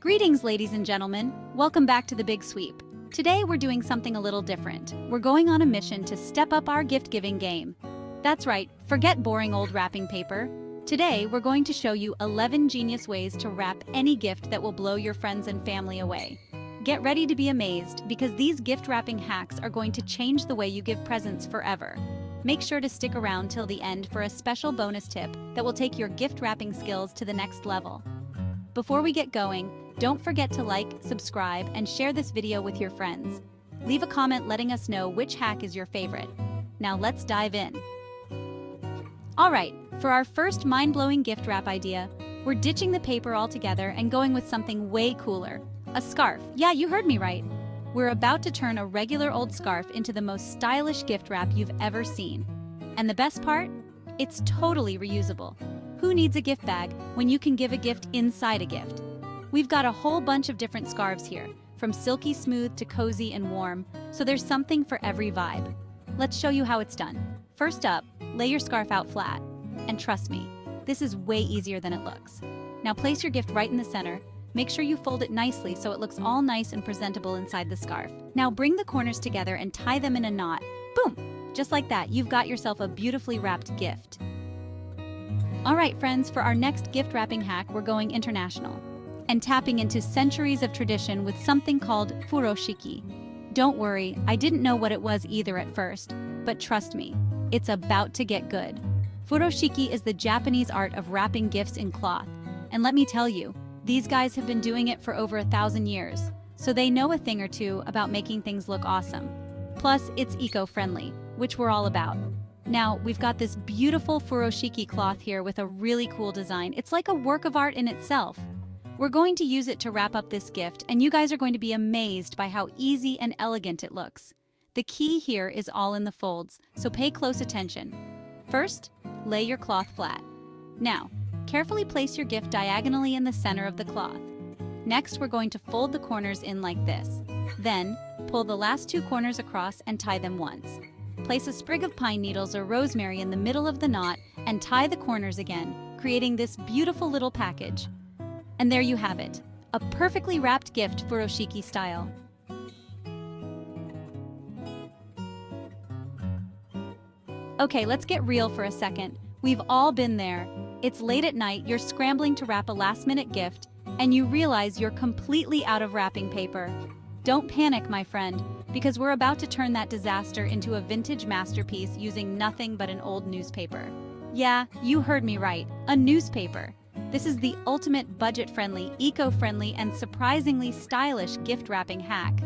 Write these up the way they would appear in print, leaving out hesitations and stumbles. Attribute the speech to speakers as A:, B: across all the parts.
A: Greetings, ladies and gentlemen. Welcome back to the Big Sweep. Today we're doing something a little different. We're going on a mission to step up our gift-giving game. That's right, forget boring old wrapping paper. Today we're going to show you 11 genius ways to wrap any gift that will blow your friends and family away. Get ready to be amazed because these gift wrapping hacks are going to change the way you give presents forever. Make sure to stick around till the end for a special bonus tip that will take your gift wrapping skills to the next level. Before we get going, don't forget to like, subscribe, and share this video with your friends. Leave a comment letting us know which hack is your favorite. Now let's dive in. Alright, for our first mind-blowing gift wrap idea, we're ditching the paper altogether and going with something way cooler. A scarf. Yeah, you heard me right. We're about to turn a regular old scarf into the most stylish gift wrap you've ever seen. And the best part? It's totally reusable. Who needs a gift bag when you can give a gift inside a gift? We've got a whole bunch of different scarves here, from silky smooth to cozy and warm, so there's something for every vibe. Let's show you how it's done. First up, lay your scarf out flat. And trust me, this is way easier than it looks. Now place your gift right in the center. Make sure you fold it nicely so it looks all nice and presentable inside the scarf. Now bring the corners together and tie them in a knot. Boom! Just like that, you've got yourself a beautifully wrapped gift. Alright friends, for our next gift wrapping hack, we're going international and tapping into centuries of tradition with something called furoshiki. Don't worry, I didn't know what it was either at first, but trust me, it's about to get good. Furoshiki is the Japanese art of wrapping gifts in cloth, and let me tell you, these guys have been doing it for over 1,000 years, so they know a thing or two about making things look awesome. Plus, it's eco-friendly, which we're all about. Now, we've got this beautiful furoshiki cloth here with a really cool design. It's like a work of art in itself. We're going to use it to wrap up this gift, and you guys are going to be amazed by how easy and elegant it looks. The key here is all in the folds, so pay close attention. First, lay your cloth flat. Now, carefully place your gift diagonally in the center of the cloth. Next, we're going to fold the corners in like this. Then, pull the last two corners across and tie them once. Place a sprig of pine needles or rosemary in the middle of the knot and tie the corners again, creating this beautiful little package. And there you have it, a perfectly wrapped gift furoshiki style. Okay, let's get real for a second. We've all been there. It's late at night, you're scrambling to wrap a last-minute gift, and you realize you're completely out of wrapping paper. Don't panic, my friend, because we're about to turn that disaster into a vintage masterpiece using nothing but an old newspaper. Yeah, you heard me right, a newspaper. This is the ultimate budget-friendly, eco-friendly, and surprisingly stylish gift wrapping hack.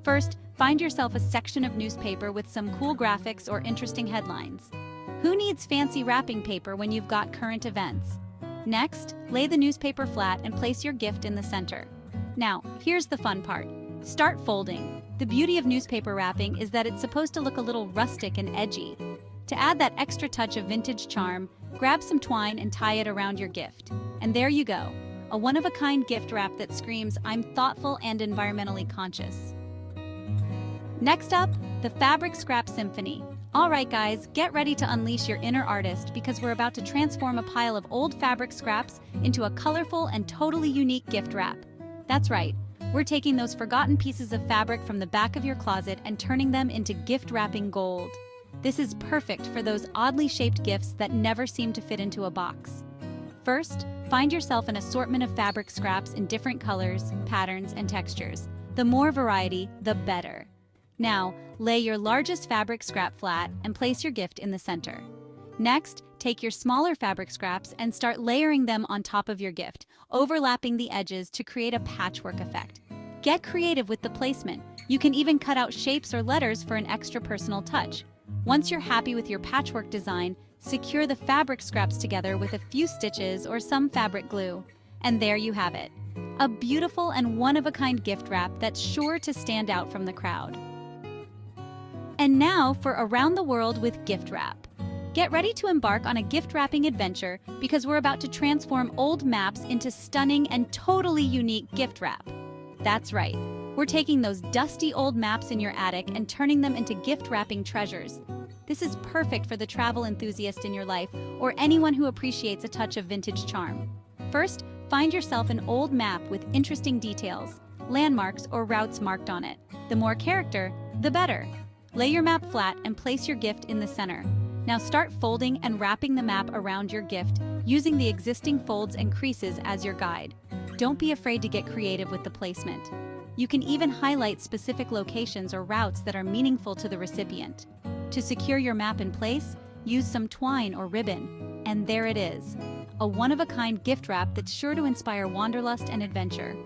A: First, find yourself a section of newspaper with some cool graphics or interesting headlines. Who needs fancy wrapping paper when you've got current events? Next, lay the newspaper flat and place your gift in the center. Now, here's the fun part. Start folding. The beauty of newspaper wrapping is that it's supposed to look a little rustic and edgy. To add that extra touch of vintage charm, grab some twine and tie it around your gift. And there you go, a one-of-a-kind gift wrap that screams, I'm thoughtful and environmentally conscious. Next up, the Fabric Scrap Symphony. Alright guys, get ready to unleash your inner artist because we're about to transform a pile of old fabric scraps into a colorful and totally unique gift wrap. That's right, we're taking those forgotten pieces of fabric from the back of your closet and turning them into gift wrapping gold. This is perfect for those oddly shaped gifts that never seem to fit into a box. First, find yourself an assortment of fabric scraps in different colors, patterns, and textures. The more variety, the better. Now, lay your largest fabric scrap flat and place your gift in the center. Next, take your smaller fabric scraps and start layering them on top of your gift, overlapping the edges to create a patchwork effect. Get creative with the placement. You can even cut out shapes or letters for an extra personal touch. Once you're happy with your patchwork design, secure the fabric scraps together with a few stitches or some fabric glue. And there you have it. A beautiful and one-of-a-kind gift wrap that's sure to stand out from the crowd. And now for Around the World with Gift Wrap. Get ready to embark on a gift wrapping adventure because we're about to transform old maps into stunning and totally unique gift wrap. That's right. We're taking those dusty old maps in your attic and turning them into gift wrapping treasures. This is perfect for the travel enthusiast in your life or anyone who appreciates a touch of vintage charm. First, Find yourself an old map with interesting details, landmarks or routes marked on it. The more character, the better. Lay your map flat and place your gift in the center. Now start folding and wrapping the map around your gift, using the existing folds and creases as your guide. Don't be afraid to get creative with the placement. You can even highlight specific locations or routes that are meaningful to the recipient. To secure your map in place, use some twine or ribbon. And there it is, a one-of-a-kind gift wrap that's sure to inspire wanderlust and adventure.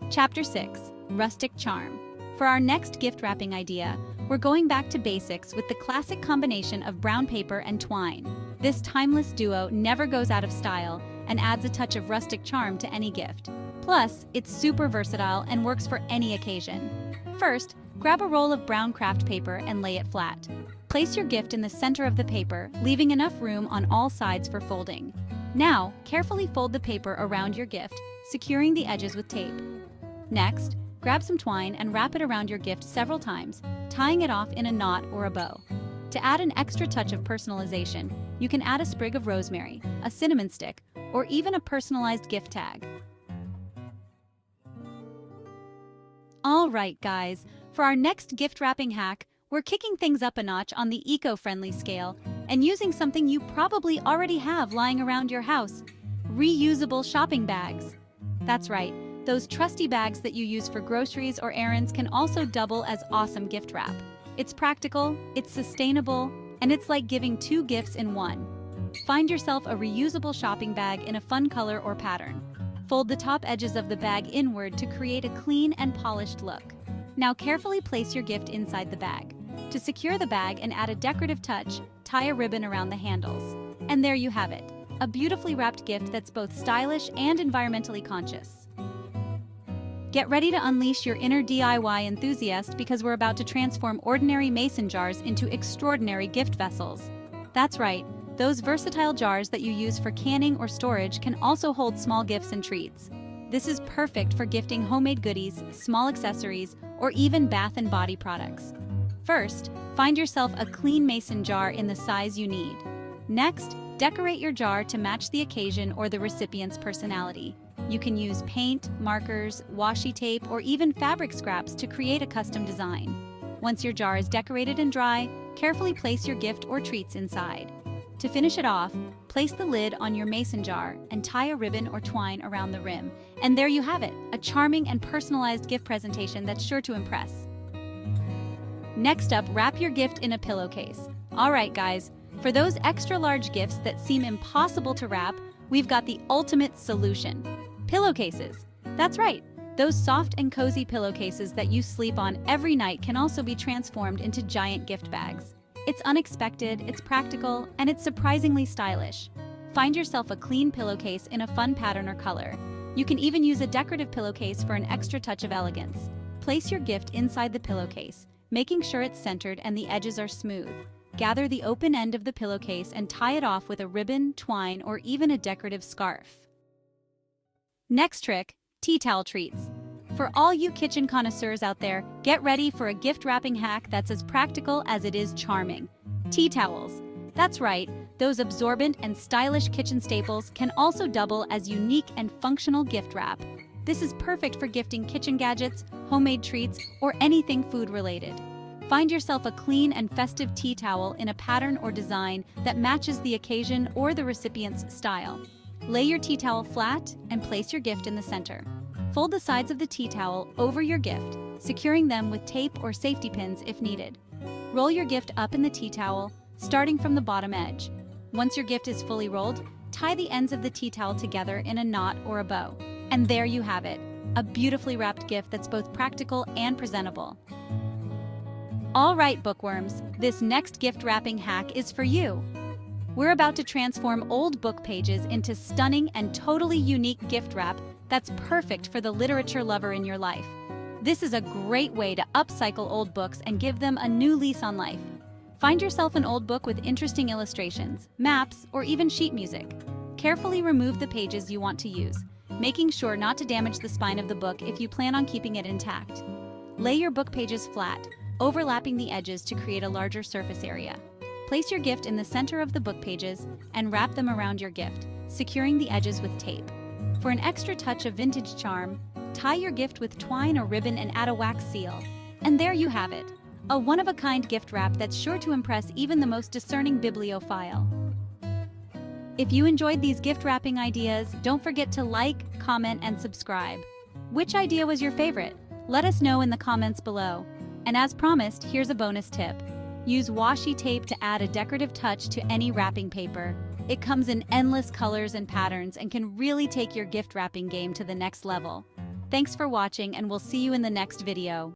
A: Chapter 6. Rustic Charm. For our next gift wrapping idea, we're going back to basics with the classic combination of brown paper and twine. This timeless duo never goes out of style and adds a touch of rustic charm to any gift. Plus, it's super versatile and works for any occasion. First, grab a roll of brown craft paper and lay it flat. Place your gift in the center of the paper, leaving enough room on all sides for folding. Now, carefully fold the paper around your gift, securing the edges with tape. Next, grab some twine and wrap it around your gift several times, tying it off in a knot or a bow. To add an extra touch of personalization, you can add a sprig of rosemary, a cinnamon stick, or even a personalized gift tag. All right, guys, for our next gift wrapping hack, we're kicking things up a notch on the eco-friendly scale and using something you probably already have lying around your house: reusable shopping bags. That's right, those trusty bags that you use for groceries or errands can also double as awesome gift wrap. It's practical, it's sustainable, and it's like giving two gifts in one. Find yourself a reusable shopping bag in a fun color or pattern. Fold the top edges of the bag inward to create a clean and polished look. Now carefully place your gift inside the bag. To secure the bag and add a decorative touch, tie a ribbon around the handles. And there you have it, a beautifully wrapped gift that's both stylish and environmentally conscious. Get ready to unleash your inner DIY enthusiast because we're about to transform ordinary mason jars into extraordinary gift vessels. That's right, those versatile jars that you use for canning or storage can also hold small gifts and treats. This is perfect for gifting homemade goodies, small accessories, or even bath and body products. First, find yourself a clean mason jar in the size you need. Next, decorate your jar to match the occasion or the recipient's personality. You can use paint, markers, washi tape, or even fabric scraps to create a custom design. Once your jar is decorated and dry, carefully place your gift or treats inside. To finish it off, place the lid on your mason jar and tie a ribbon or twine around the rim. And there you have it, a charming and personalized gift presentation that's sure to impress. Next up, wrap your gift in a pillowcase. All right, guys, for those extra large gifts that seem impossible to wrap, we've got the ultimate solution: pillowcases. That's right, those soft and cozy pillowcases that you sleep on every night can also be transformed into giant gift bags. It's unexpected, it's practical, and it's surprisingly stylish. Find yourself a clean pillowcase in a fun pattern or color. You can even use a decorative pillowcase for an extra touch of elegance. Place your gift inside the pillowcase, making sure it's centered and the edges are smooth. Gather the open end of the pillowcase and tie it off with a ribbon, twine, or even a decorative scarf. Next trick, tea towel treats. For all you kitchen connoisseurs out there, get ready for a gift wrapping hack that's as practical as it is charming. Tea towels. That's right, those absorbent and stylish kitchen staples can also double as unique and functional gift wrap. This is perfect for gifting kitchen gadgets, homemade treats, or anything food-related. Find yourself a clean and festive tea towel in a pattern or design that matches the occasion or the recipient's style. Lay your tea towel flat and place your gift in the center. Fold the sides of the tea towel over your gift, securing them with tape or safety pins if needed. Roll your gift up in the tea towel, starting from the bottom edge. Once your gift is fully rolled, tie the ends of the tea towel together in a knot or a bow. And there you have it, a beautifully wrapped gift that's both practical and presentable. All right, bookworms, this next gift wrapping hack is for you. We're about to transform old book pages into stunning and totally unique gift wrap that's perfect for the literature lover in your life. This is a great way to upcycle old books and give them a new lease on life. Find yourself an old book with interesting illustrations, maps, or even sheet music. Carefully remove the pages you want to use, making sure not to damage the spine of the book if you plan on keeping it intact. Lay your book pages flat, overlapping the edges to create a larger surface area. Place your gift in the center of the book pages and wrap them around your gift, securing the edges with tape. For an extra touch of vintage charm, tie your gift with twine or ribbon and add a wax seal. And there you have it, a one-of-a-kind gift wrap that's sure to impress even the most discerning bibliophile. If you enjoyed these gift wrapping ideas, don't forget to like, comment, and subscribe. Which idea was your favorite? Let us know in the comments below. And as promised, here's a bonus tip. Use washi tape to add a decorative touch to any wrapping paper. It comes in endless colors and patterns and can really take your gift wrapping game to the next level. Thanks for watching, and we'll see you in the next video.